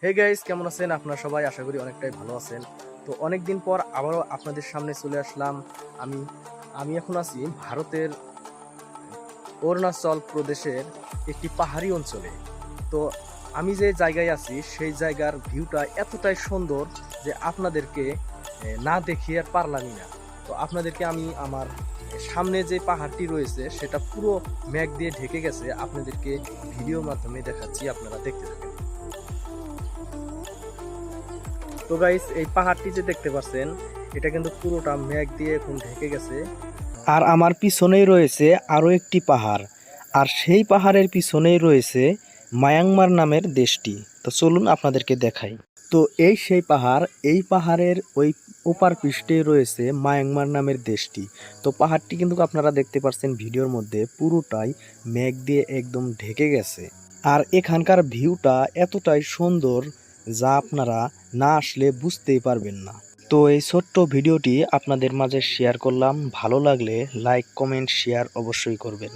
Hey guys, কেমন আছেন আপনারা সবাই? আশা করি অনেকটাই ভালো আছেন। তো অনেকদিন পর আবারও আপনাদের সামনে চলে আসলাম। আমি আমি এখন আছি ভারতের অরুণাচল প্রদেশের একটি পাহাড়ি অঞ্চলে। তো আমি যে জায়গায় আছি সেই জায়গার ভিউটা এতটাই সুন্দর যে আপনাদেরকে না দেখিয়ে আর পারলামই না। তো আপনাদেরকে আমি আমার সামনে যে পাহাড়টি রয়েছে সেটা পুরো মেঘ দিয়ে ঢেকে গেছে, আপনাদেরকে ভিডিওর মাধ্যমে দেখাচ্ছি, আপনারা দেখতে থাকেন। তো গাইস, এই পাহাড়টি যে দেখতে পাচ্ছেন এটা কিন্তু পুরোটা মেঘ দিয়ে এখন ঢেকে গেছে। আর আমার পিছনেই রয়েছে আরো একটি পাহাড়, আর সেই পাহাড়ের পিছনেই রয়েছে মায়ানমার নামের দেশটি। তো চলুন আপনাদেরকে দেখাই। তো এই সেই পাহাড়, এই পাহাড়ের ওই ওপার পৃষ্ঠে রয়েছে মায়ানমার নামের দেশটি। তো পাহাড়টি কিন্তু আপনারা দেখতে পাচ্ছেন ভিডিওর মধ্যে পুরোটাই মেঘ দিয়ে একদম ঢেকে গেছে। আর এখানকার ভিউটা এতটাই সুন্দর যা আপনারা না আসলে বুঝতেই পারবেন না। তো এই ছোট্ট ভিডিওটি আপনাদের মাঝে শেয়ার করলাম। ভালো লাগলে লাইক, কমেন্ট, শেয়ার অবশ্যই করবেন।